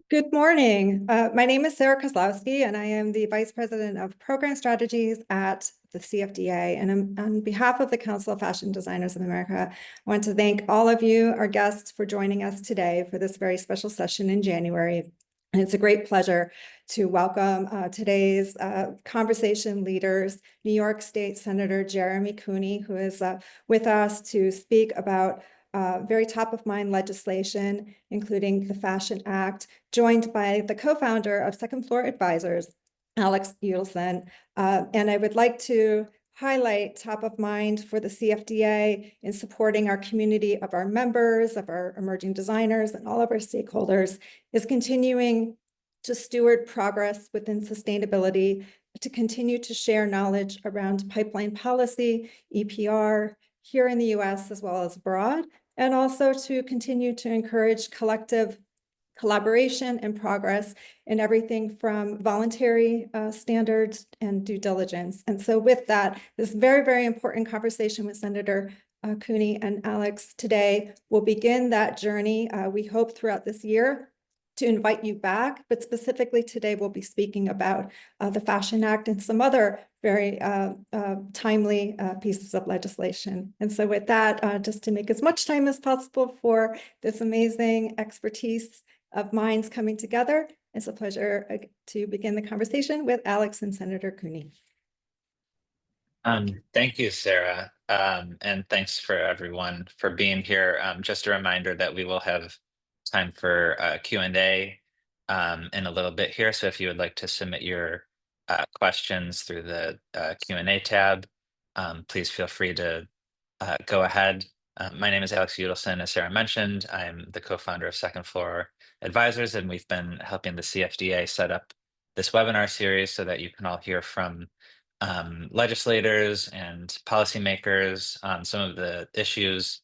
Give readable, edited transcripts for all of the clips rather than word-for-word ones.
Good morning. My name is Sarah Kozlowski, and I am the Vice President of Program Strategies at the CFDA. And on behalf of the Council of Fashion Designers of America, I want to thank all of you, our guests, for joining us today for this very special session in January. And it's a great pleasure to welcome today's conversation leaders, New York State Senator Jeremy Cooney, who is with us to speak about very top of mind legislation, including the Fashion Act, joined by the co-founder of Second Floor Advisors, Alex Yudelson. And I would like to highlight top of mind for the CFDA in supporting our community of our members, of our emerging designers, and all of our stakeholders is continuing to steward progress within sustainability, to continue to share knowledge around pipeline policy, EPR, here in the US as well as abroad, and also to continue to encourage collective collaboration and progress in everything from voluntary standards and due diligence. And so with that, this very, very important conversation with Senator Cooney and Alex today will begin that journey, we hope, throughout this year to invite you back, but specifically today we'll be speaking about the Fashion Act and some other very timely pieces of legislation. And so with that, just to make as much time as possible for this amazing expertise of minds coming together, it's a pleasure to begin the conversation with Alex and Senator Cooney. Thank you, Sarah, and thanks for everyone for being here. Just a reminder that we will have time for Q&A in a little bit here. So if you would like to submit your questions through the Q&A tab, please feel free to go ahead. My name is Alex Yudelson, as Sarah mentioned. I'm the co-founder of Second Floor Advisors, and we've been helping the CFDA set up this webinar series so that you can all hear from legislators and policymakers on some of the issues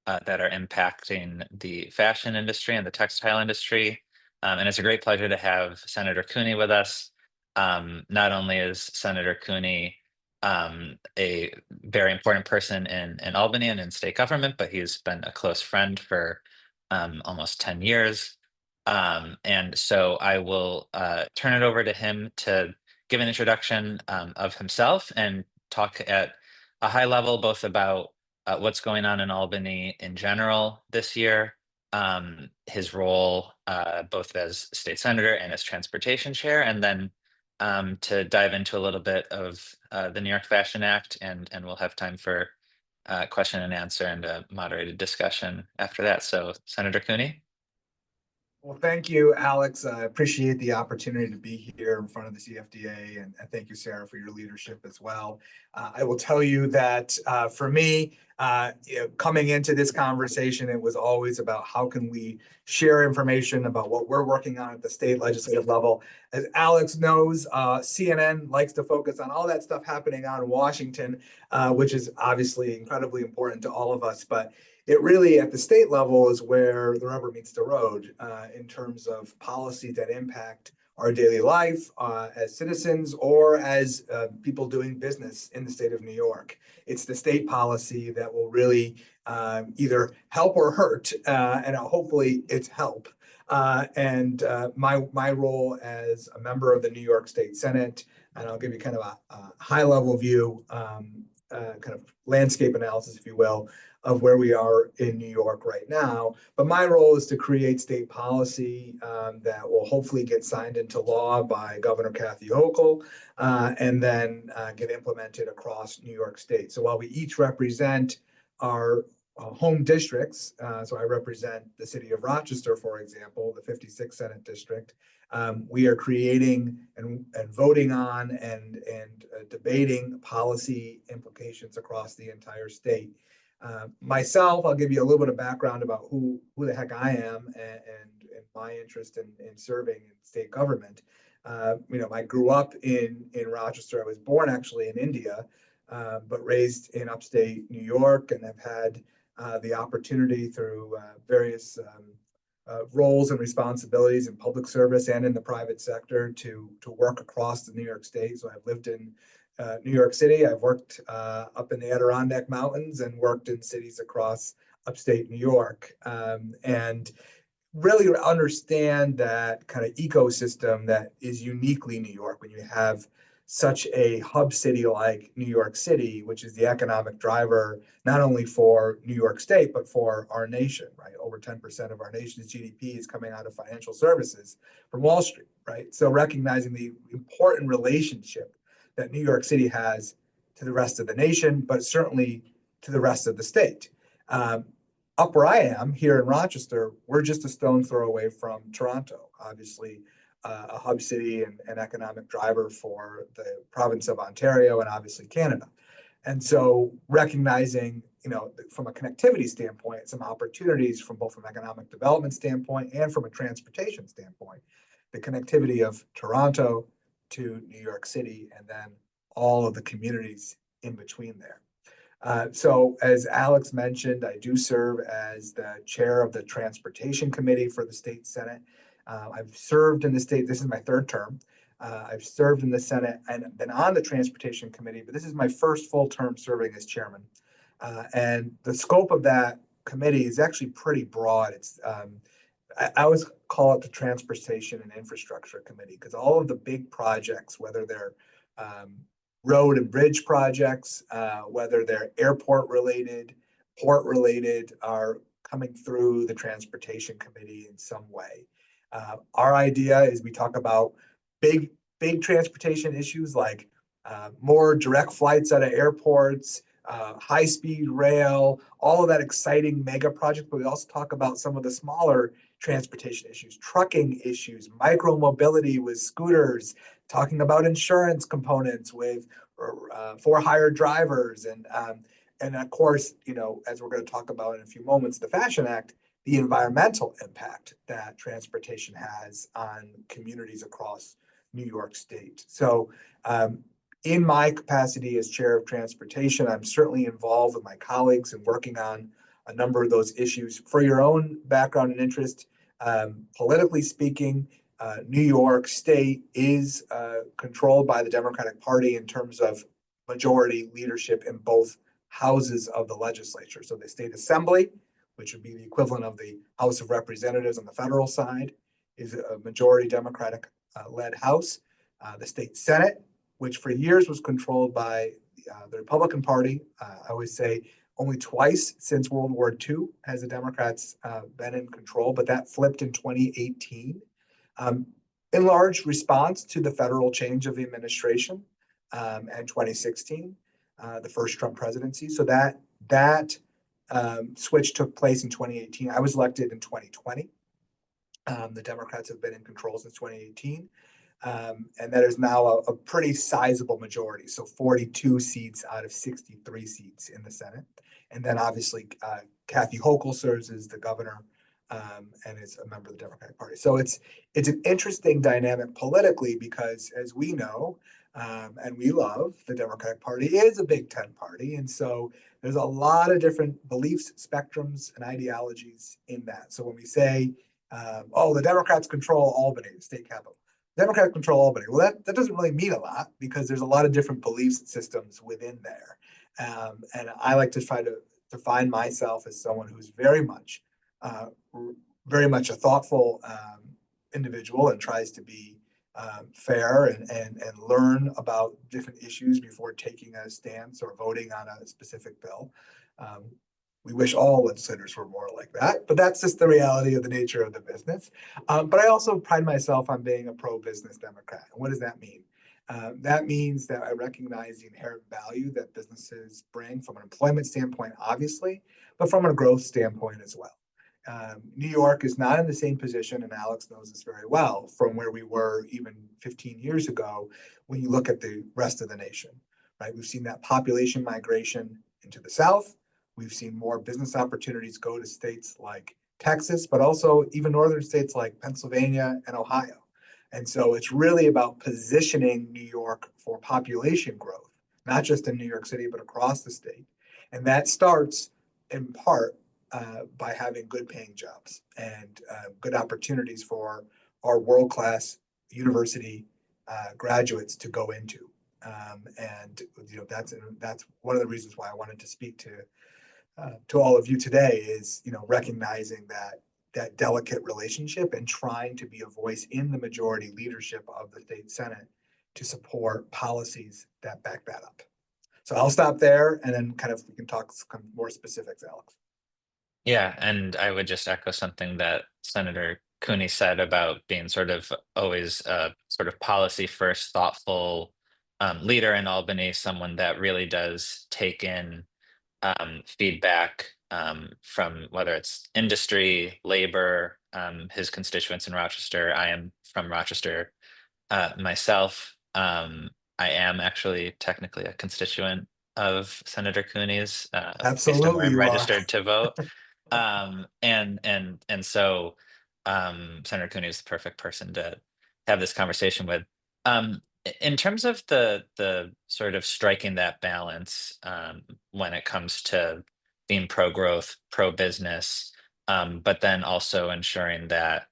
that are impacting the fashion industry and the textile industry. And it's a great pleasure to have Senator Cooney with us. Not only is Senator Cooney a very important person in Albany and in state government, but he's been a close friend for almost 10 years. And so I will turn it over to him to give an introduction of himself and talk at a high level, both about what's going on in Albany in general this year, his role both as state senator and as transportation chair, and then to dive into a little bit of the New York Fashion Act, and we'll have time for question and answer and a moderated discussion after that. So, Senator Cooney. Well, thank you, Alex. I appreciate the opportunity to be here in front of the CFDA, and thank you, Sarah, for your leadership as well. I will tell you that for me, coming into this conversation, it was always about how can we share information about what we're working on at the state legislative level. As Alex knows, CNN likes to focus on all that stuff happening out in Washington, which is obviously incredibly important to all of us, but it really, at the state level, is where the rubber meets the road in terms of policy that impact our daily life as citizens or as people doing business in the state of New York. It's the state policy that will really either help or hurt, and hopefully it's help. My role as a member of the New York State Senate, and I'll give you kind of a high-level view, kind of landscape analysis, if you will, of where we are in New York right now. But my role is to create state policy that will hopefully get signed into law by Governor Kathy Hochul and then get implemented across New York State. So while we each represent our home districts, so I represent the city of Rochester, for example, the 56th Senate District, we are creating and voting on and debating policy implications across the entire state. Myself, I'll give you a little bit of background about who the heck I am and my interest in serving in state government. I grew up in Rochester. I was born actually in India, but raised in upstate New York, and have had the opportunity through various roles and responsibilities in public service and in the private sector to work across the New York State. So I've lived in New York City. I've worked up in the Adirondack Mountains and worked in cities across upstate New York. And really understand that kind of ecosystem that is uniquely New York when you have such a hub city like New York City, which is the economic driver, not only for New York State, but for our nation, right? Over 10% of our nation's GDP is coming out of financial services from Wall Street, right? So recognizing the important relationship that New York City has to the rest of the nation, but certainly to the rest of the state. Up where I am here in Rochester, we're just a stone throw away from Toronto, obviously a hub city and an economic driver for the province of Ontario and obviously Canada. And so recognizing, from a connectivity standpoint, some opportunities from both from economic development standpoint and from a transportation standpoint, the connectivity of Toronto to New York City and then all of the communities in between there. So as Alex mentioned, I do serve as the chair of the Transportation Committee for the State Senate. I've served in the state, this is my third term. I've served in the Senate and been on the Transportation Committee, but this is my first full term serving as chairman. And the scope of that committee is actually pretty broad. It's I always call it the Transportation and Infrastructure Committee because all of the big projects, whether they're road and bridge projects, whether they're airport related, port related, are coming through the Transportation Committee in some way. Our idea is we talk about big transportation issues like more direct flights out of airports, high-speed rail, all of that exciting mega project, but we also talk about some of the smaller transportation issues, trucking issues, micro mobility with scooters, talking about insurance components with for hire drivers, and of course, as we're going to talk about in a few moments, the Fashion Act, the environmental impact that transportation has on communities across New York State. So in my capacity as chair of transportation, I'm certainly involved with my colleagues in working on a number of those issues. For your own background and interest, politically speaking, New York State is controlled by the Democratic Party in terms of majority leadership in both houses of the legislature. So the state assembly, which would be the equivalent of the House of Representatives on the federal side, is a majority Democratic led house. The state Senate, which for years was controlled by the Republican Party, I always say only twice since World War II has the Democrats been in control, but that flipped in 2018. In large response to the federal change of the administration and 2016, the first Trump presidency. So that switch took place in 2018. I was elected in 2020. The Democrats have been in control since 2018. And that is now a pretty sizable majority. So 42 seats out of 63 seats in the Senate. And then obviously Kathy Hochul serves as the governor and is a member of the Democratic Party. So it's an interesting dynamic politically because as we know, and we love, the Democratic Party is a Big Ten party. And so there's a lot of different beliefs, spectrums, and ideologies in that. So when we say, the Democrats control Albany, the state capital, Democrats control Albany. Well, that doesn't really mean a lot because there's a lot of different beliefs and systems within there. And I like to try to define myself as someone who's very much a thoughtful individual and tries to be fair and learn about different issues before taking a stance or voting on a specific bill. We wish all legislators were more like that, but that's just the reality of the nature of the business. But I also pride myself on being a pro-business Democrat. And what does that mean? That means that I recognize the inherent value that businesses bring from an employment standpoint, obviously, but from a growth standpoint as well. New York is not in the same position, and Alex knows this very well, from where we were even 15 years ago when you look at the rest of the nation, right? We've seen that population migration into the South. We've seen more business opportunities go to states like Texas, but also even northern states like Pennsylvania and Ohio. And so it's really about positioning New York for population growth, not just in New York City, but across the state. And that starts in part by having good paying jobs and good opportunities for our world-class university graduates to go into. And that's one of the reasons why I wanted to speak to all of you today is, recognizing that that delicate relationship and trying to be a voice in the majority leadership of the state Senate to support policies that back that up. So I'll stop there and then kind of we can talk some more specifics, Alex. Yeah, and I would just echo something that Senator Cooney said about being sort of always a sort of policy first, thoughtful leader in Albany, someone that really does take in feedback from whether it's industry, labor, his constituents in Rochester. I am from Rochester myself. I am actually technically a constituent of Senator Cooney's, based on where Absolutely, I'm you are. registered to vote. And so Senator Cooney is the perfect person to have this conversation with. In terms of the sort of striking that balance when it comes to being pro growth, pro business, but then also ensuring that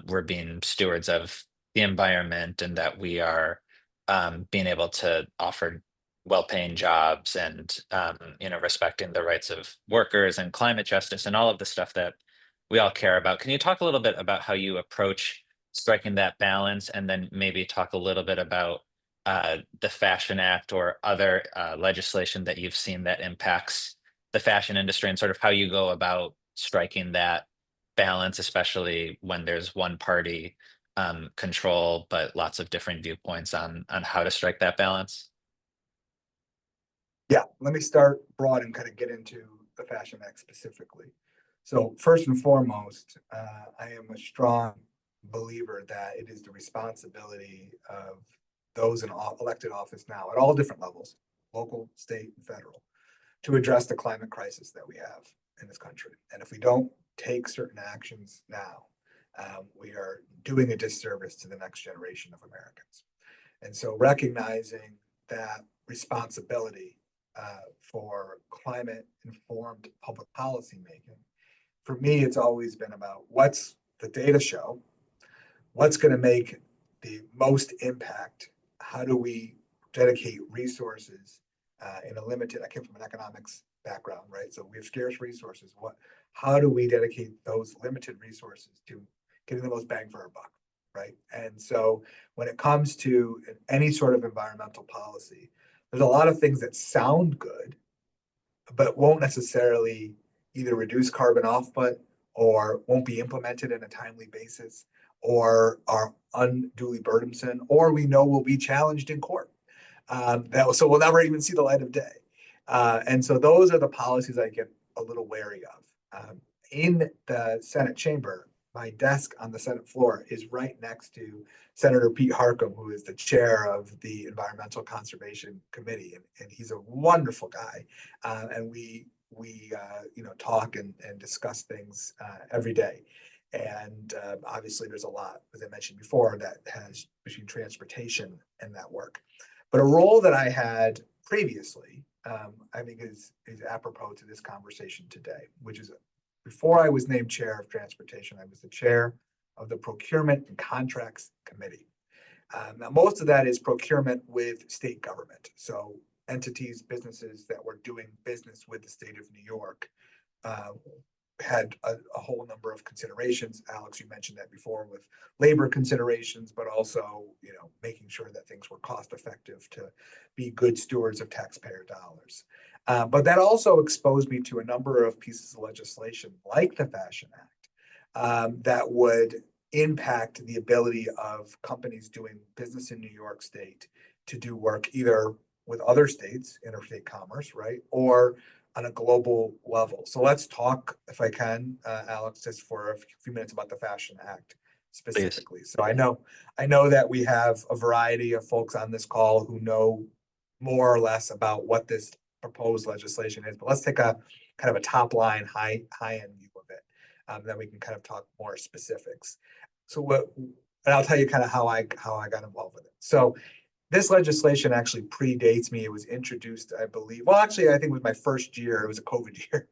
we're being stewards of the environment and that we are being able to offer well-paying jobs and respecting the rights of workers and climate justice and all of the stuff that we all care about. Can you talk a little bit about how you approach striking that balance, and then maybe talk a little bit about the Fashion Act or other legislation that you've seen that impacts the fashion industry, and sort of how you go about striking that balance, especially when there's one party control, but lots of different viewpoints on how to strike that balance? Yeah, let me start broad and kind of get into the Fashion Act specifically. So first and foremost, I am a strong believer that it is the responsibility of those in elected office now at all different levels, local, state, and federal, to address the climate crisis that we have in this country. And if we don't take certain actions now, we are doing a disservice to the next generation of Americans. And so recognizing that responsibility for climate informed public policy making, for me, it's always been about what's the data show, what's going to make the most impact, how do we dedicate resources in a limited, I came from an economics background, right? So we have scarce resources. How do we dedicate those limited resources to getting the most bang for our buck, right? And so when it comes to any sort of environmental policy, there's a lot of things that sound good, but won't necessarily either reduce carbon output or won't be implemented in a timely basis or are unduly burdensome, or we know will be challenged in court. So we'll never even see the light of day. And so those are the policies I get a little wary of. In the Senate chamber, my desk on the Senate floor is right next to Senator Pete Harcum, who is the chair of the Environmental Conservation Committee, and he's a wonderful guy. And we talk and discuss things every day. And obviously, there's a lot, as I mentioned before, that has between transportation and that work. But a role that I had previously, I think is apropos to this conversation today, which is before I was named chair of transportation, I was the chair of the Procurement and Contracts Committee. Now, most of that is procurement with state government. So entities, businesses that were doing business with the state of New York had a whole number of considerations. Alex, you mentioned that before with labor considerations, but also, making sure that things were cost effective to be good stewards of taxpayer dollars. But that also exposed me to a number of pieces of legislation like the Fashion Act that would impact the ability of companies doing business in New York State to do work either with other states, interstate commerce, right, or on a global level. So let's talk, if I can, Alex, just for a few minutes about the Fashion Act specifically. Please. So I know that we have a variety of folks on this call who know more or less about what this proposed legislation is, but let's take a kind of a top line, high end view of it. Then we can kind of talk more specifics. And I'll tell you kind of how I got involved with it. So this legislation actually predates me. It was introduced, I believe, well, actually, I think it was my first year. It was a COVID year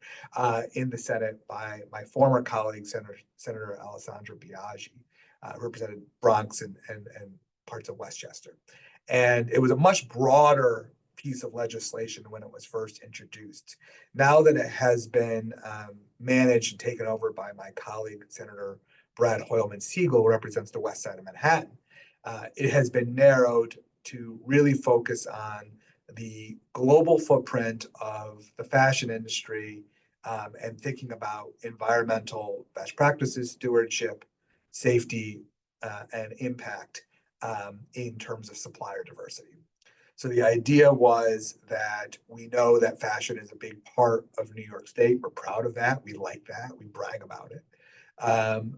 in the Senate by my former colleague, Senator Alessandra Biaggi, represented Bronx and parts of Westchester. And it was a much broader piece of legislation when it was first introduced. Now that it has been managed and taken over by my colleague, Senator Brad Hoylman-Siegel, who represents the west side of Manhattan. It has been narrowed to really focus on the global footprint of the fashion industry, and thinking about environmental best practices, stewardship, safety, and impact in terms of supplier diversity. So the idea was that we know that fashion is a big part of New York State. We're proud of that. We like that. We brag about it.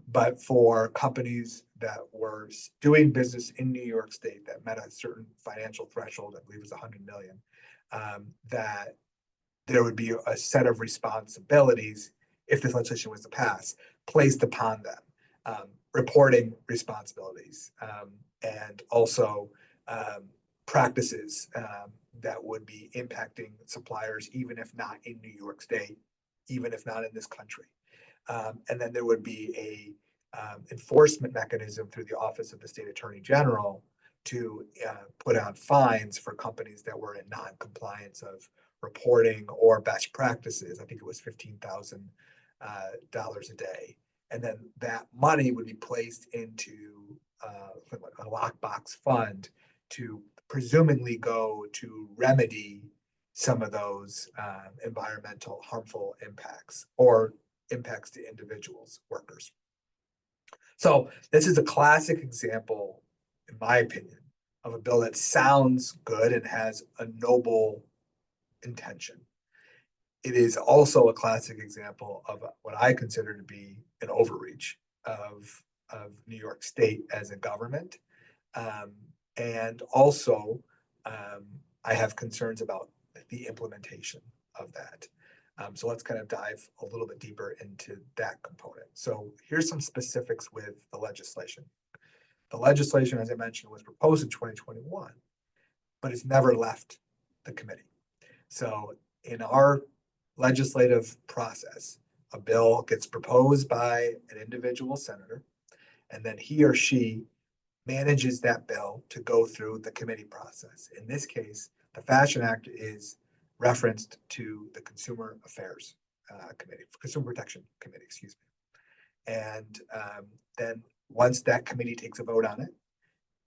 But for companies that were doing business in New York State that met a certain financial threshold, I believe it was 100 million, that there would be a set of responsibilities if this legislation was to pass, placed upon them, reporting responsibilities, and also practices that would be impacting suppliers, even if not in New York State, even if not in this country. And then there would be a enforcement mechanism through the Office of the State Attorney General to put on fines for companies that were in non-compliance of reporting or best practices. I think it was $15,000 a day. And then that money would be placed into a lockbox fund to presumably go to remedy some of those environmental harmful impacts or impacts to individuals, workers. So this is a classic example, in my opinion, of a bill that sounds good and has a noble intention. It is also a classic example of what I consider to be an overreach of New York State as a government. And also, I have concerns about the implementation of that. So let's kind of dive a little bit deeper into that component. So here's some specifics with the legislation. The legislation, as I mentioned, was proposed in 2021, but it's never left the committee. So in our legislative process, a bill gets proposed by an individual senator, and then he or she manages that bill to go through the committee process. In this case, the Fashion Act is referenced to the Consumer Affairs Committee, Consumer Protection Committee, excuse me. And then once that committee takes a vote on it,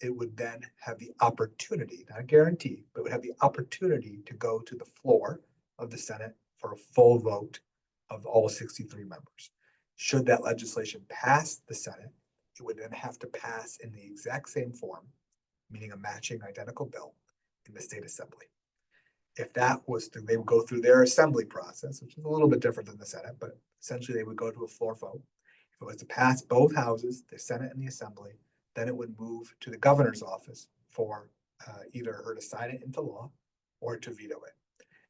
it would then have the opportunity, not a guarantee, but would have the opportunity to go to the floor of the Senate for a full vote of all 63 members. Should that legislation pass the Senate, it would then have to pass in the exact same form, meaning a matching identical bill in the state assembly. If that was to, they would go through their assembly process, which is a little bit different than the Senate, but essentially they would go to a floor vote. If it was to pass both houses, the Senate and the assembly, then it would move to the governor's office for either her to sign it into law or to veto it.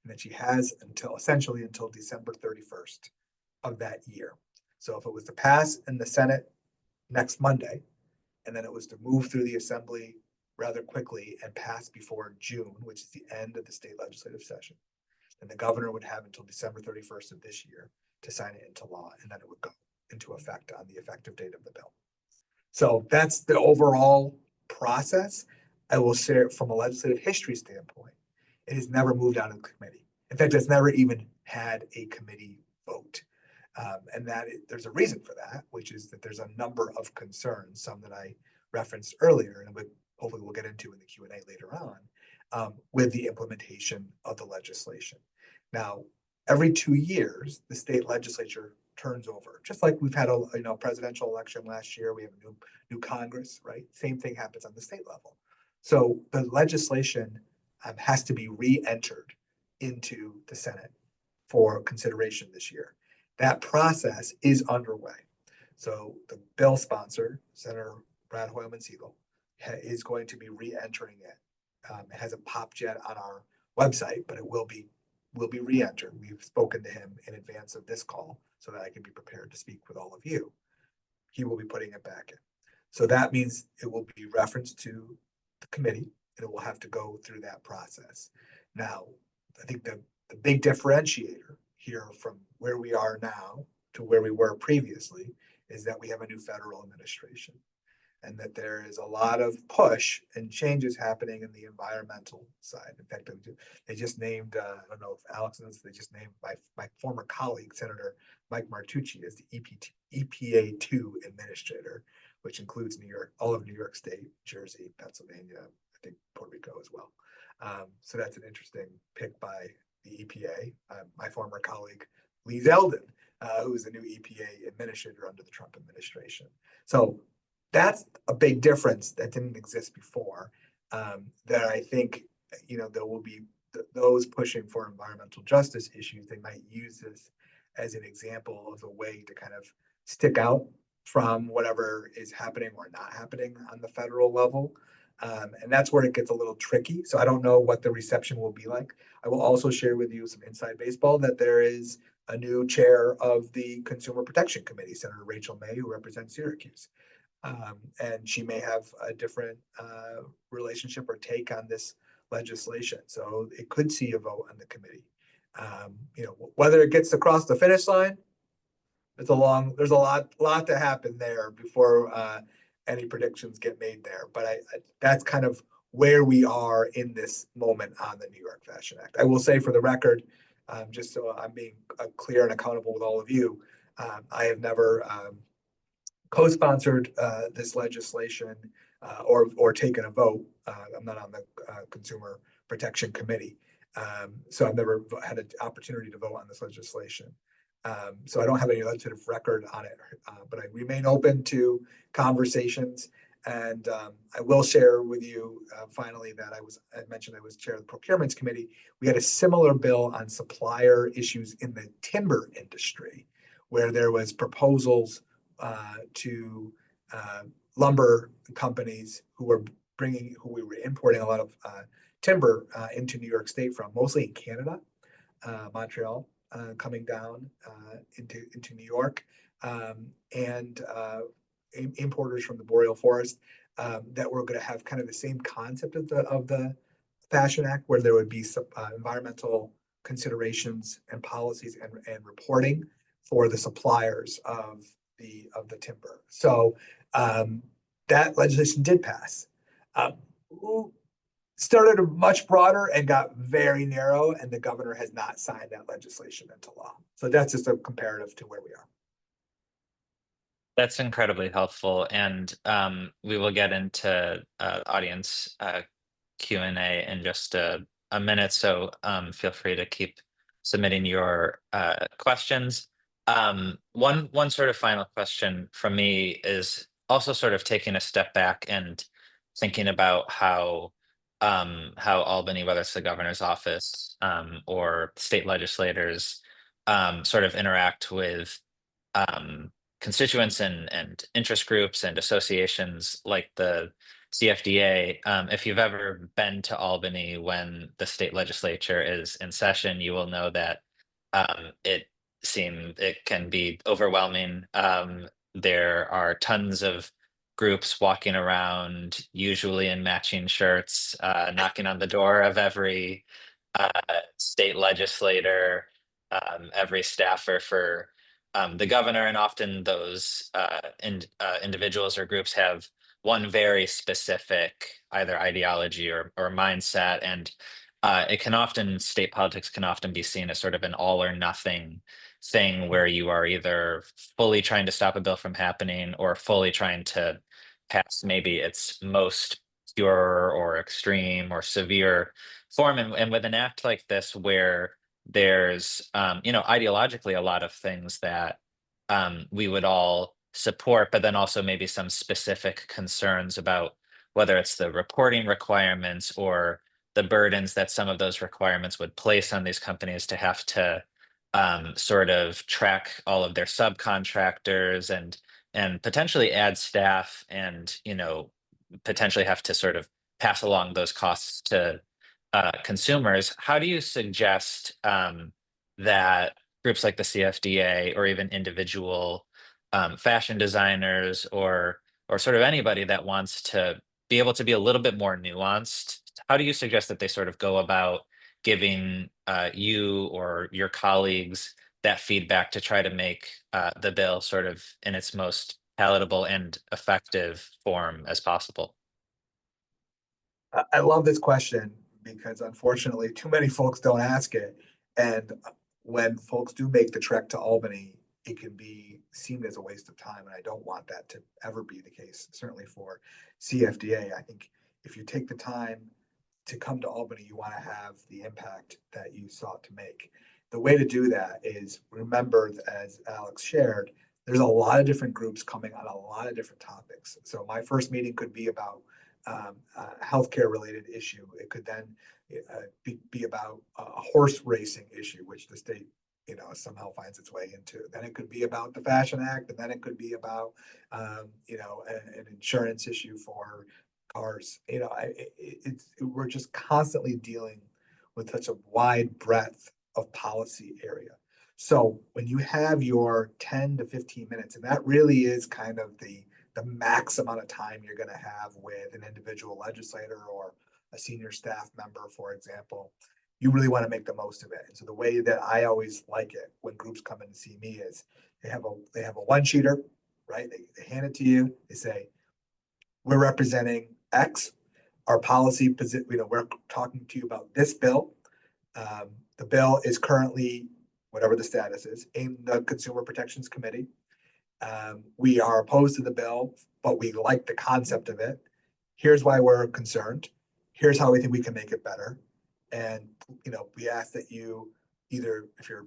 And then she has essentially until December 31st of that year. So if it was to pass in the Senate next Monday, and then it was to move through the assembly rather quickly and pass before June, which is the end of the state legislative session, then the governor would have until December 31st of this year to sign it into law, and then it would go into effect on the effective date of the bill. So that's the overall process. I will say from a legislative history standpoint, it has never moved out of the committee. In fact, it's never even had a committee vote. And there's a reason for that, which is that there's a number of concerns, some that I referenced earlier, and hopefully we'll get into in the Q&A later on, with the implementation of the legislation. Now, every 2 years, the state legislature turns over, just like we've had a presidential election last year. We have a new Congress, right? Same thing happens on the state level. So the legislation has to be re-entered into the Senate for consideration this year. That process is underway. So the bill sponsor, Senator Brad Hoylman-Siegel, is going to be re-entering it. It hasn't popped yet on our website, but it will be re-entered. We've spoken to him in advance of this call so that I can be prepared to speak with all of you. He will be putting it back in. So that means it will be referenced to the committee, and it will have to go through that process. Now, I think the big differentiator here from where we are now to where we were previously is that we have a new federal administration. and that there is a lot of push and changes happening in the environmental side. In fact, they just named, I don't know if Alex knows, they just named my former colleague, Senator Mike Martucci, as the EPA2 administrator, which includes New York, all of New York State, Jersey, Pennsylvania, I think Puerto Rico as well. So that's an interesting pick by the EPA. My former colleague, Lee Zeldin, who is the new EPA administrator under the Trump administration. So that's a big difference that didn't exist before. That I think, there will be those pushing for environmental justice issues. They might use this as an example of a way to kind of stick out from whatever is happening or not happening on the federal level. And that's where it gets a little tricky. So I don't know what the reception will be like. I will also share with you some inside baseball that there is a new chair of the Consumer Protection Committee, Senator Rachel May, who represents Syracuse. And she may have a different relationship or take on this legislation. So it could see a vote on the committee. Whether it gets across the finish line, there's a lot to happen there before any predictions get made there. But that's kind of where we are in this moment on the New York Fashion Act. I will say for the record, just so I'm being clear and accountable with all of you, I have never co-sponsored this legislation or taken a vote. I'm not on the Consumer Protection Committee, so I've never had an opportunity to vote on this legislation. So I don't have any legislative record on it, but I remain open to conversations. And I will share with you finally that I mentioned I was chair of the Procurements Committee. We had a similar bill on supplier issues in the timber industry, where there was proposals to lumber companies who were importing a lot of timber into New York State from, mostly in Canada, Montreal, coming down into New York, and importers from the boreal forest that were going to have kind of the same concept of the Fashion Act, where there would be some environmental considerations and policies and reporting for the suppliers of the timber. So that legislation did pass. Started much broader and got very narrow, and the governor has not signed that legislation into law. So that's just a comparative to where we are. That's incredibly helpful, and we will get into audience Q&A in just a minute, so feel free to keep submitting your questions. One sort of final question from me is also sort of taking a step back and thinking about how Albany, whether it's the governor's office or state legislators, sort of interact with constituents and interest groups and associations like the CFDA. If you've ever been to Albany when the state legislature is in session, you will know that it can be overwhelming. There are tons of groups walking around, usually in matching shirts, knocking on the door of every state legislator, every staffer for the governor, and often those individuals or groups have one very specific either ideology or mindset, and state politics can often be seen as sort of an all or nothing thing, where you are either fully trying to stop a bill from happening or fully trying to pass maybe its most pure or extreme or severe form. And with an act like this, where there's ideologically a lot of things that we would all support, but then also maybe some specific concerns about whether it's the reporting requirements or the burdens that some of those requirements would place on these companies to have to sort of track all of their subcontractors and potentially add staff, and potentially have to sort of pass along those costs to consumers. How do you suggest that groups like the CFDA or even individual fashion designers or sort of anybody that wants to be able to be a little bit more nuanced, how do you suggest that they sort of go about giving you or your colleagues that feedback to try to make the bill sort of in its most palatable and effective form as possible? I love this question because unfortunately, too many folks don't ask it. And when folks do make the trek to Albany, it can be seen as a waste of time. And I don't want that to ever be the case, certainly for CFDA. I think if you take the time to come to Albany, you want to have the impact that you sought to make. The way to do that is remember, as Alex shared, there's a lot of different groups coming on a lot of different topics. So my first meeting could be about healthcare related issue. It could then be about a horse racing issue, which the state, somehow finds its way into. Then it could be about the Fashion Act, and then it could be about, an insurance issue for cars. We're just constantly dealing with such a wide breadth of policy area. So when you have your 10 to 15 minutes, and that really is kind of the max amount of time you're going to have with an individual legislator or a senior staff member, for example, you really want to make the most of it. And so the way that I always like it when groups come in to see me is they have a one-sheeter, right? They hand it to you. They say, we're representing X, our policy position, we're talking to you about this bill. The bill is currently, whatever the status is, in the Consumer Protections Committee. We are opposed to the bill, but we like the concept of it. Here's why we're concerned. Here's how we think we can make it better. And, we ask that you either, if you're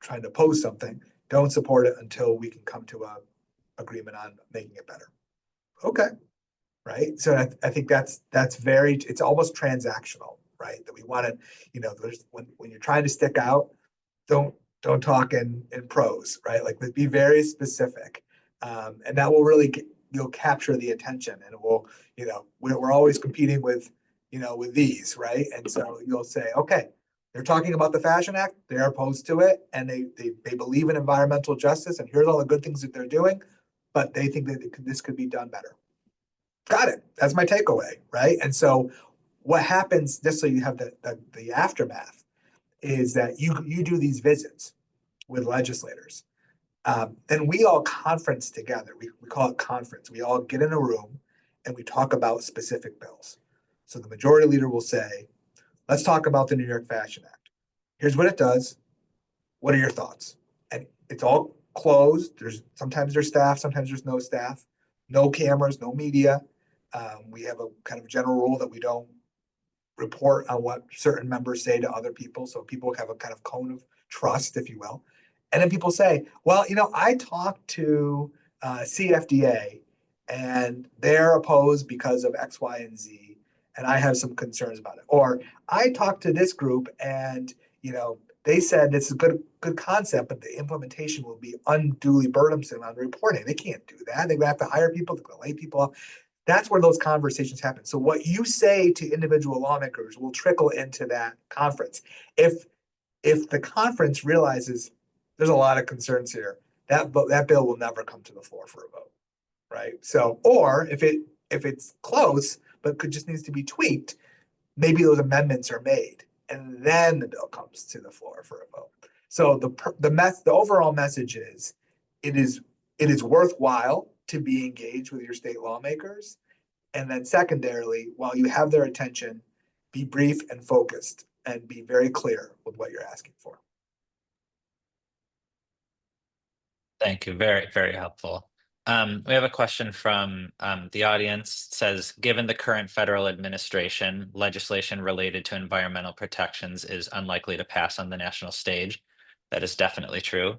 trying to oppose something, don't support it until we can come to a agreement on making it better. Okay. Right. So I think that's it's almost transactional, right? That we want to, when you're trying to stick out, don't talk in prose, right? Like, be very specific, and that will really you'll capture the attention, and it will, we're always competing with, with these, right? And so you'll say, okay, they're talking about the Fashion Act, they're opposed to it, and they believe in environmental justice, and here's all the good things that they're doing, but they think that this could be done better. Got it. That's my takeaway, right? And so what happens, just so you have the aftermath, is that you do these visits with legislators. And we all conference together. We call it conference. We all get in a room and we talk about specific bills. So the majority leader will say, let's talk about the New York Fashion Act. Here's what it does. What are your thoughts? And it's all closed. Sometimes there's staff, sometimes there's no staff, no cameras, no media. We have a kind of general rule that we don't report on what certain members say to other people. So people have a kind of cone of trust, if you will. And then people say, well, I talked to CFDA and they're opposed because of X, Y, and Z, and I have some concerns about it. Or I talked to this group and, they said it's a good concept, but the implementation will be unduly burdensome on reporting. They can't do that. They're going to have to hire people, they're going to lay people off. That's where those conversations happen. So what you say to individual lawmakers will trickle into that conference. If the conference realizes there's a lot of concerns here, that bill will never come to the floor for a vote, right? So, or if it's close but just needs to be tweaked, maybe those amendments are made, and then the bill comes to the floor for a vote. So the overall message is, it is worthwhile to be engaged with your state lawmakers. And then secondarily, while you have their attention, be brief and focused and be very clear with what you're asking for. Thank you. Very, very helpful. We have a question from the audience. It says, given the current federal administration, legislation related to environmental protections is unlikely to pass on the national stage. That is definitely true.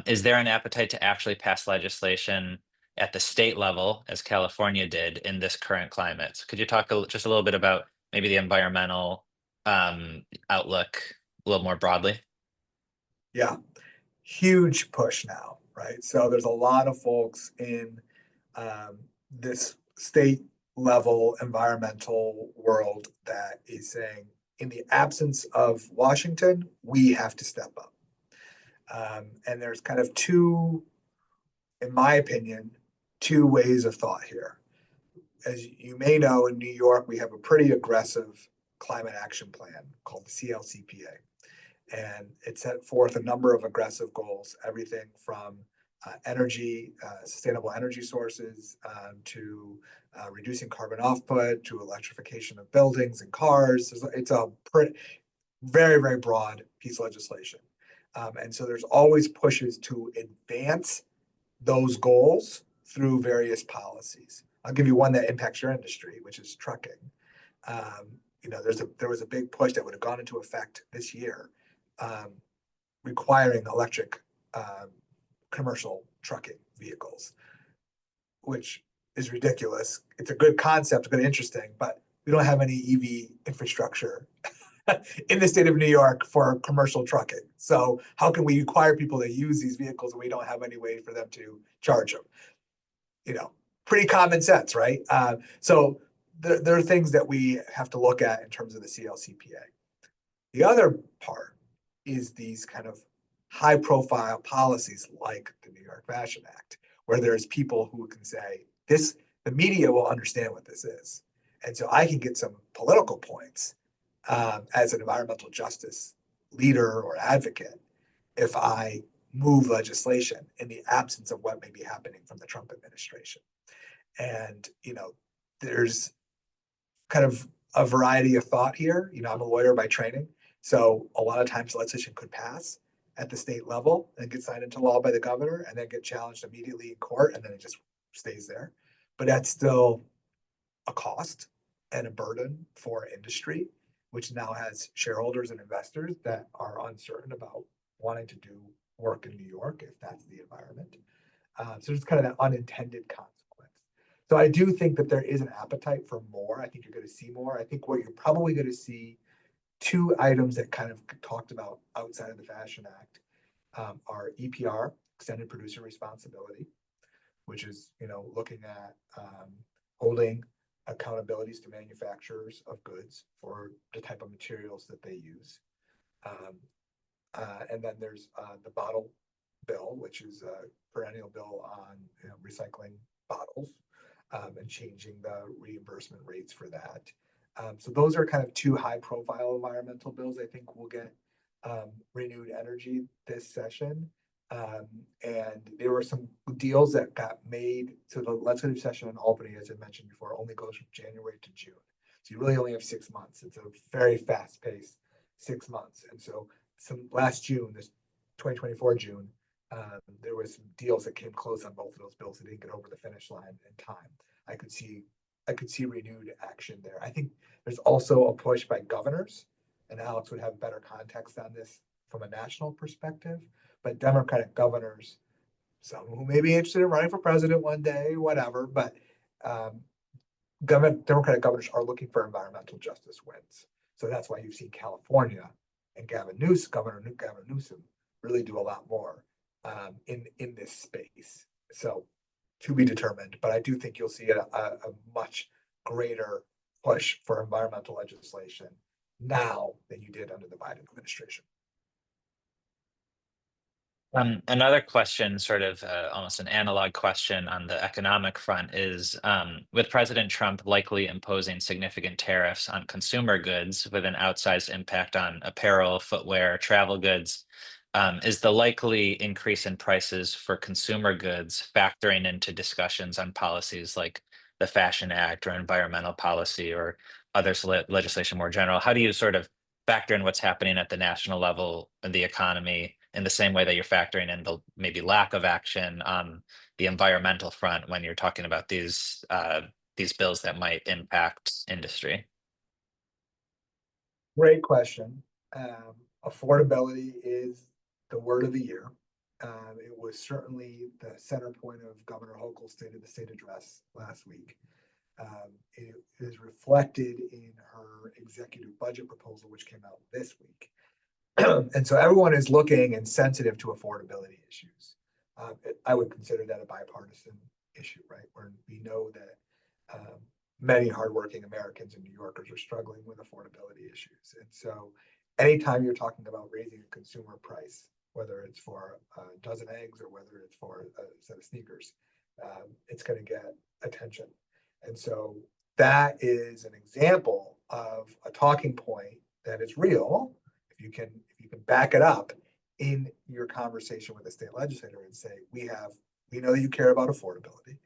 Is there an appetite to actually pass legislation at the state level, as California did in this current climate? So could you talk just a little bit about maybe the environmental outlook a little more broadly? Yeah, huge push now, right? So there's a lot of folks in this state level environmental world that is saying, in the absence of Washington, we have to step up. And there's kind of in my opinion, two ways of thought here. As you may know, in New York, we have a pretty aggressive climate action plan called the CLCPA. And it set forth a number of aggressive goals, everything from energy, sustainable energy sources, to reducing carbon output, to electrification of buildings and cars. It's a very, very broad piece of legislation. And so there's always pushes to advance those goals through various policies. I'll give you one that impacts your industry, which is trucking. There was a big push that would have gone into effect this year, requiring electric commercial trucking vehicles, which is ridiculous. It's a good concept, good, interesting, but we don't have any EV infrastructure in the state of New York for commercial trucking. So how can we require people to use these vehicles when we don't have any way for them to charge them? Pretty common sense, right? So there are things that we have to look at in terms of the CLCPA. The other part is these kind of high profile policies like the New York Fashion Act, where there's people who can say, the media will understand what this is. And so I can get some political points as an environmental justice leader or advocate if I move legislation in the absence of what may be happening from the Trump administration. And, there's kind of a variety of thought here. I'm a lawyer by training. So a lot of times legislation could pass at the state level and get signed into law by the governor and then get challenged immediately in court, and then it just stays there. But that's still a cost and a burden for industry, which now has shareholders and investors that are uncertain about wanting to do work in New York if that's the environment. So it's kind of that unintended consequence. So I do think that there is an appetite for more. I think you're going to see more. I think what you're probably going to see, two items that kind of talked about outside of the Fashion Act are EPR, extended producer responsibility, which is, looking at holding accountabilities to manufacturers of goods for the type of materials that they use. And then there's the bottle bill, which is a perennial bill on recycling bottles and changing the reimbursement rates for that. So those are kind of two high-profile environmental bills. I think we'll get renewed energy this session. And there were some deals that got made. So the legislative session in Albany, as I mentioned before, only goes from January to June. So you really only have 6 months. It's a very fast-paced 6 months. And so last June, this 2024 June, there was some deals that came close on both of those bills that didn't get over the finish line in time. I could see renewed action there. I think there's also a push by governors, and Alex would have better context on this from a national perspective, but Democratic governors, some who may be interested in running for president one day, whatever, but Democratic governors are looking for environmental justice wins. So that's why you've seen California and Governor Gavin Newsom really do a lot more in this space. So to be determined, but I do think you'll see a much greater push for environmental legislation now than you did under the Biden administration. Another question, sort of almost an analog question on the economic front is, with President Trump likely imposing significant tariffs on consumer goods with an outsized impact on apparel, footwear, travel goods, is the likely increase in prices for consumer goods factoring into discussions on policies like the Fashion Act or environmental policy or other legislation more general? How do you sort of factor in what's happening at the national level in the economy in the same way that you're factoring in the maybe lack of action on the environmental front when you're talking about these bills that might impact industry? Great question. Affordability is the word of the year. It was certainly the center point of Governor Hochul's State of the State address last week. It is reflected in her executive budget proposal, which came out this week. And so everyone is looking and sensitive to affordability issues. I would consider that a bipartisan issue, right? Where we know that many hardworking Americans and New Yorkers are struggling with affordability issues. And so anytime you're talking about raising a consumer price, whether it's for a dozen eggs or whether it's for a set of sneakers, it's going to get attention. And so that is an example of a talking point that is real if you can back it up in your conversation with the state legislator and say, we know that you care about affordability.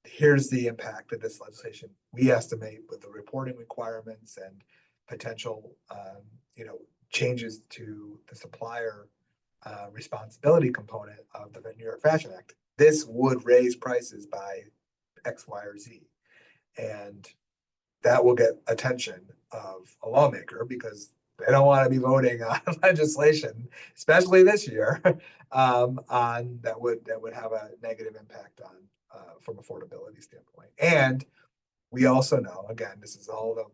Here's the impact of this legislation. We estimate with the reporting requirements and potential, changes to the supplier responsibility component of the New York Fashion Act. This would raise prices by X, Y, or Z. And that will get attention of a lawmaker because they don't want to be voting on legislation, especially this year, on that would have a negative impact on from affordability standpoint. And we also know, again, this is all the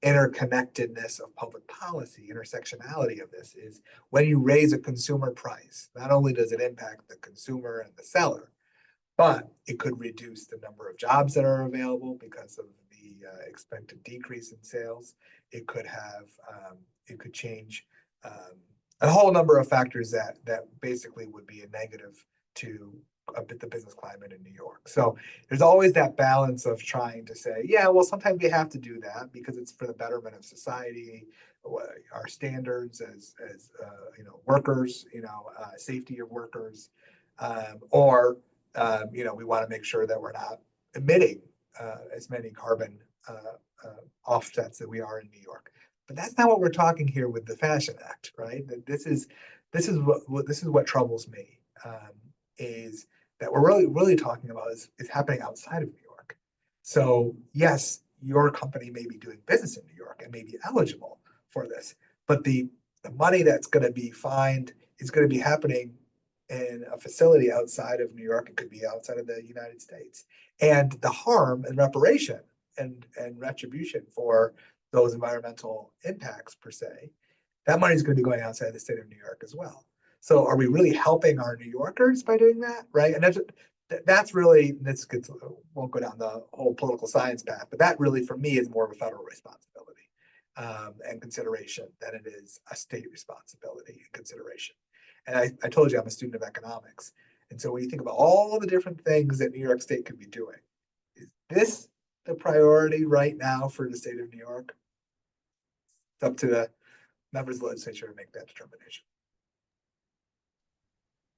interconnectedness of public policy, intersectionality of this is when you raise a consumer price, not only does it impact the consumer and the seller, but it could reduce the number of jobs that are available because of the expected decrease in sales. It could have, it could change a whole number of factors that basically would be a negative to the business climate in New York. So there's always that balance of trying to say, yeah, well, sometimes we have to do that because it's for the betterment of society, our standards as workers, safety of workers, or we want to make sure that we're not emitting as many carbon offsets that we are in New York. But that's not what we're talking here with the Fashion Act, right? That this is what troubles me, is that we're really talking about is happening outside of New York. So yes, your company may be doing business in New York and may be eligible for this, but the money that's going to be fined is going to be happening in a facility outside of New York. It could be outside of the United States. And the harm and reparation and retribution for those environmental impacts per se, that money is going to be going outside the state of New York as well. So are we really helping our New Yorkers by doing that, right? And that's really, won't go down the whole political science path, but that really for me is more of a federal responsibility and consideration than it is a state responsibility and consideration. And I told you I'm a student of economics. And so when you think about all the different things that New York State could be doing, is this the priority right now for the state of New York? It's up to the members of the legislature to make that determination.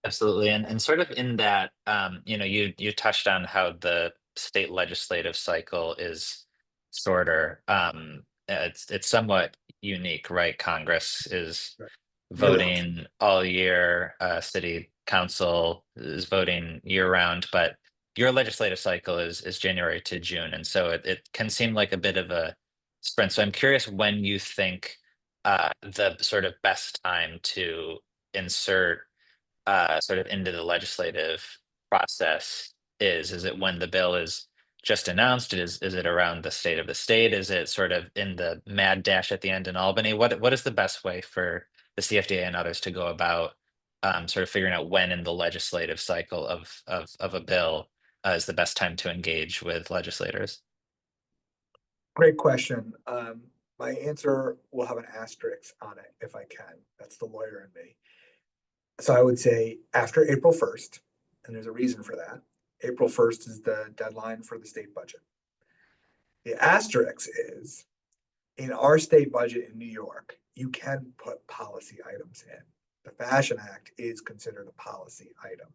Absolutely. And sort of in that, you touched on how the state legislative cycle is shorter. It's somewhat unique, right? Congress is Right. voting all year, city council is voting year round, but your legislative cycle is January to June. And so it can seem like a bit of a sprint. So I'm curious when you think the sort of best time to insert sort of into the legislative process is? Is it when the bill is just announced? Is it around the state of the state? Is it sort of in the mad dash at the end in Albany? What is the best way for the CFDA and others to go about sort of figuring out when in the legislative cycle of a bill is the best time to engage with legislators? Great question. My answer will have an asterisk on it if I can. That's the lawyer in me. So I would say after April 1st, and there's a reason for that. April 1st is the deadline for the state budget. The asterisk is in our state budget in New York, you can put policy items in. The Fashion Act is considered a policy item.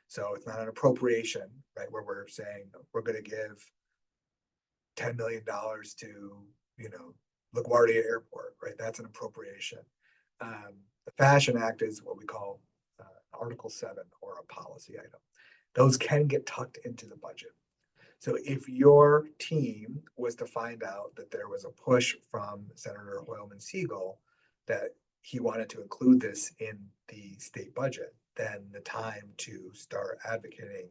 So it's not an appropriation, right? Where we're saying we're going to give $10 million to, LaGuardia Airport, right? That's an appropriation. The Fashion Act is what we call Article 7 or a policy item. Those can get tucked into the budget. So if your team was to find out that there was a push from Senator Hoylman Siegel that he wanted to include this in the state budget, then the time to start advocating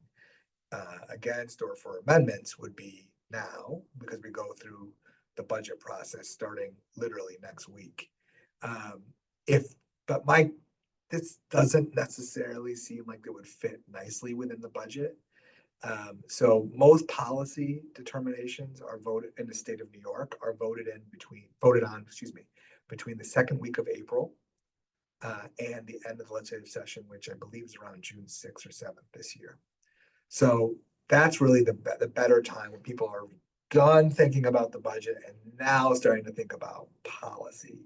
against or for amendments would be now, because we go through the budget process starting literally next week. This doesn't necessarily seem like it would fit nicely within the budget. So most policy determinations are voted in the state of New York are voted on between the second week of April and the end of the legislative session, which I believe is around June 6th or 7th this year. So that's really the better time when people are done thinking about the budget and now starting to think about policy.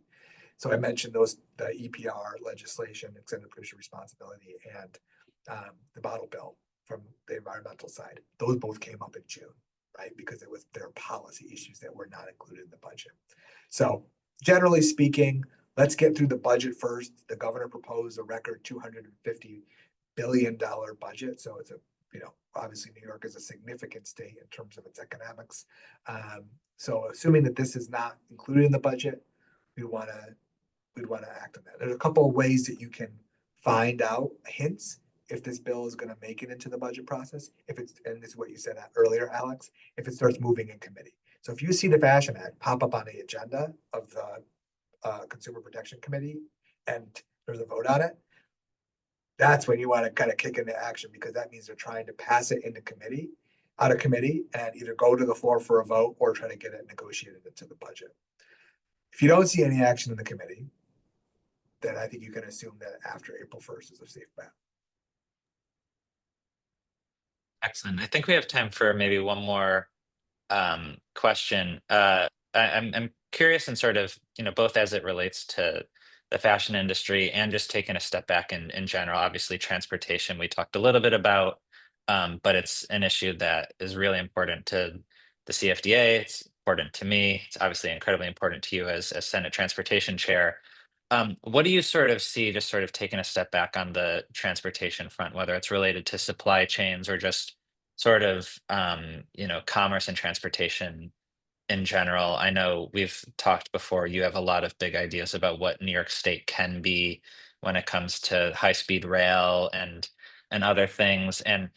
So I mentioned those, the EPR legislation, extended producer responsibility, and the bottle bill from the environmental side. Those both came up in June, right? Because it was their policy issues that were not included in the budget. So generally speaking, let's get through the budget first. The governor proposed a record $250 billion budget. So it's a, obviously New York is a significant state in terms of its economics. So assuming that this is not included in the budget, we'd want to act on that. There's a couple of ways that you can find out hints if this bill is going to make it into the budget process. If it's, and this is what you said earlier, Alex, if it starts moving in committee. So if you see the Fashion Act pop up on the agenda of the Consumer Protection Committee and there's a vote on it, that's when you want to kind of kick into action, because that means they're trying to pass it into committee, out of committee, and either go to the floor for a vote or try to get it negotiated into the budget. If you don't see any action in the committee, then I think you can assume that after April 1st is a safe bet. Excellent. I think we have time for maybe one more question. I'm curious, and sort of, both as it relates to the fashion industry and just taking a step back in general. Obviously, transportation we talked a little bit about, but it's an issue that is really important to the CFDA. It's important to me. It's obviously incredibly important to you as Senate Transportation Chair. What do you sort of see, just sort of taking a step back on the transportation front, whether it's related to supply chains or just sort of, commerce and transportation in general? I know we've talked before, you have a lot of big ideas about what New York State can be when it comes to high-speed rail and other things. And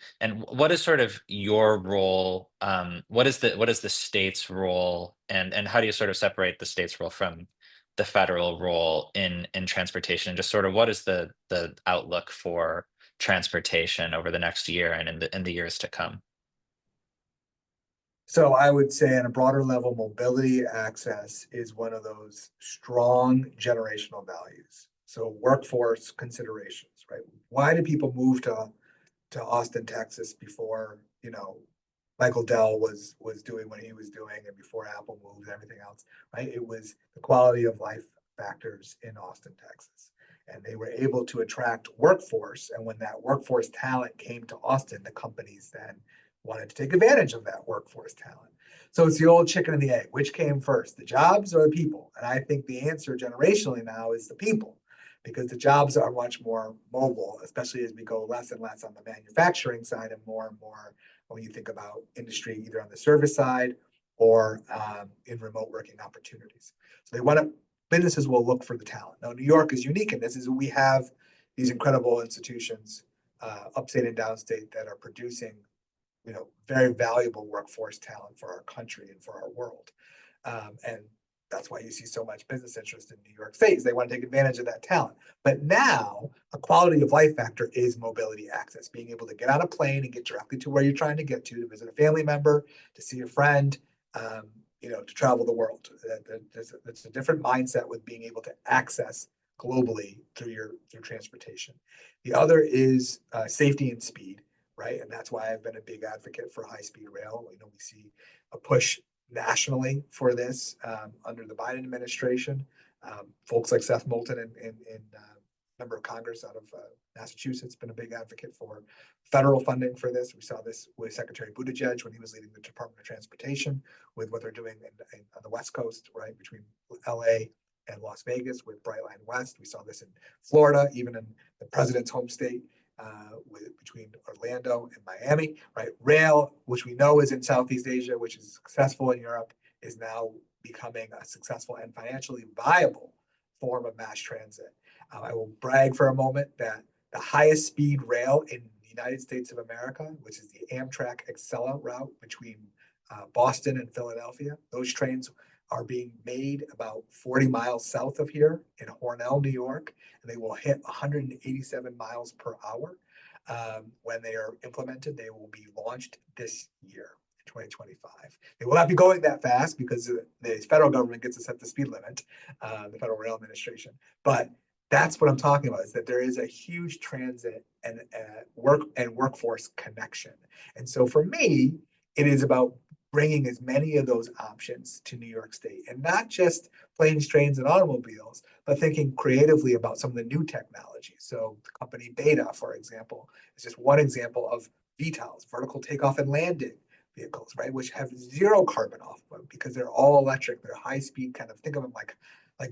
what is sort of your role? What is the state's role, and how do you sort of separate the state's role from the federal role in transportation? Just sort of what is the outlook for transportation over the next year and in the years to come? So I would say on a broader level, mobility access is one of those strong generational values. So workforce considerations, right? Why do people move to Austin, Texas before, Michael Dell was doing what he was doing, and before Apple moved and everything else, right? It was the quality of life factors in Austin, Texas. And they were able to attract workforce. And when that workforce talent came to Austin, the companies then wanted to take advantage of that workforce talent. So it's the old chicken and the egg. Which came first, the jobs or the people? And I think the answer generationally now is the people, because the jobs are much more mobile, especially as we go less and less on the manufacturing side and more when you think about industry, either on the service side or in remote working opportunities. So businesses will look for the talent. Now, New York is unique in this, is we have these incredible institutions, upstate and downstate, that are producing, very valuable workforce talent for our country and for our world. And that's why you see so much business interest in New York State, is they want to take advantage of that talent. But now a quality of life factor is mobility access, being able to get on a plane and get directly to where you're trying to get to visit a family member, to see a friend, to travel the world. That's a different mindset with being able to access globally through transportation. The other is safety and speed, right? And that's why I've been a big advocate for high-speed rail. We see a push nationally for this under the Biden administration. Folks like Seth Moulton and member of Congress out of Massachusetts been a big advocate for federal funding for this. We saw this with Secretary Buttigieg when he was leading the Department of Transportation, with what they're doing on the West Coast, right, between LA and Las Vegas with Brightline West. We saw this in Florida, even in the president's home state, between Orlando and Miami, right? Rail, which we know is in Southeast Asia, which is successful in Europe, is now becoming a successful and financially viable form of mass transit. I will brag for a moment that the highest speed rail in the United States of America, which is the Amtrak Acela route between Boston and Philadelphia, those trains are being made about 40 miles south of here in Hornell, New York, and they will hit 187 miles per hour. When they are implemented, they will be launched this year, in 2025. They will not be going that fast because the federal government gets to set the speed limit, the Federal Rail Administration. But that's what I'm talking about, is that there is a huge transit and workforce connection. And so for me, it is about bringing as many of those options to New York State, and not just planes, trains, and automobiles, but thinking creatively about some of the new technology. So the company Beta, for example, is just one example of VTOLs, vertical takeoff and landing vehicles, right, which have zero carbon offload because they're all electric. They're high speed, kind of think of them like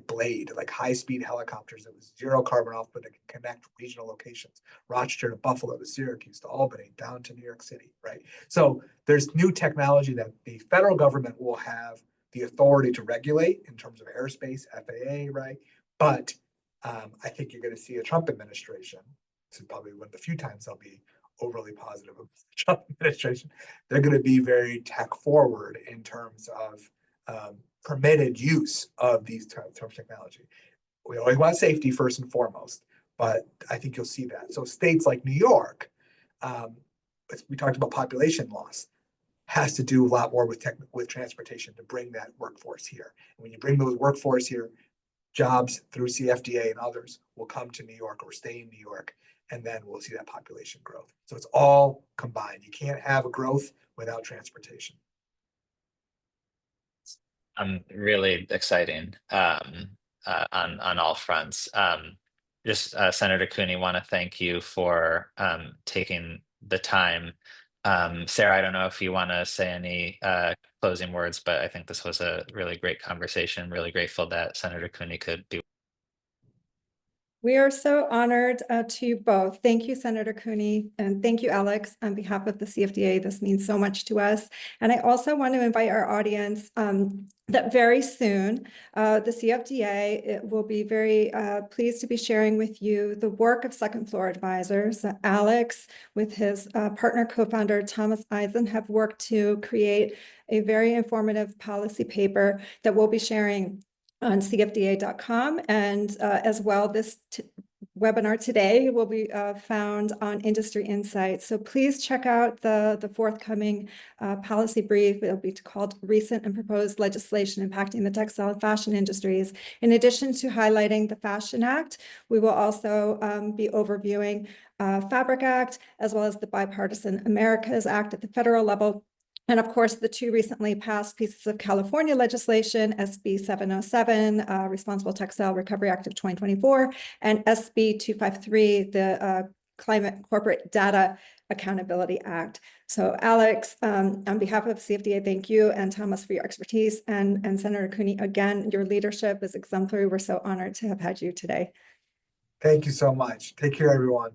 Blade, like high speed helicopters that was zero carbon offload that can connect regional locations, Rochester to Buffalo to Syracuse to Albany down to New York City, right? So there's new technology that the federal government will have the authority to regulate in terms of airspace, FAA, right? But I think you're going to see a Trump administration. This is probably one of the few times I'll be overly positive of the Trump administration. They're going to be very tech forward in terms of permitted use of these types of technology. We always want safety first and foremost, but I think you'll see that. So states like New York, we talked about population loss, has to do a lot more with transportation to bring that workforce here. And when you bring those workforce here, jobs through CFDA and others will come to New York or stay in New York, and then we'll see that population growth. So it's all combined. You can't have a growth without transportation. Really exciting on all fronts. Senator Cooney, want to thank you for taking the time. Sarah, I don't know if you want to say any closing words, but I think this was a really great conversation. Really grateful that Senator Cooney could be. We are so honored to you both. Thank you, Senator Cooney, and thank you, Alex, on behalf of the CFDA. This means so much to us. And I also want to invite our audience that very soon, the CFDA will be very pleased to be sharing with you the work of Second Floor Advisors. Alex, with his partner co-founder Thomas Eisen, have worked to create a very informative policy paper that we'll be sharing on cfda.com, and as well, this webinar today will be found on Industry Insights. So please check out the forthcoming policy brief. It'll be called Recent and Proposed Legislation Impacting the Textile and Fashion Industries. In addition to highlighting the Fashion Act, we will also be overviewing Fabric Act, as well as the Bipartisan Americas Act at the federal level. And of course, the two recently passed pieces of California legislation, SB 707, Responsible Textile Recovery Act of 2024, and SB 253, the Climate Corporate Data Accountability Act. So Alex, on behalf of CFDA, thank you, and Thomas for your expertise, and Senator Cooney, again, your leadership is exemplary. We're so honored to have had you today. Thank you so much. Take care, everyone.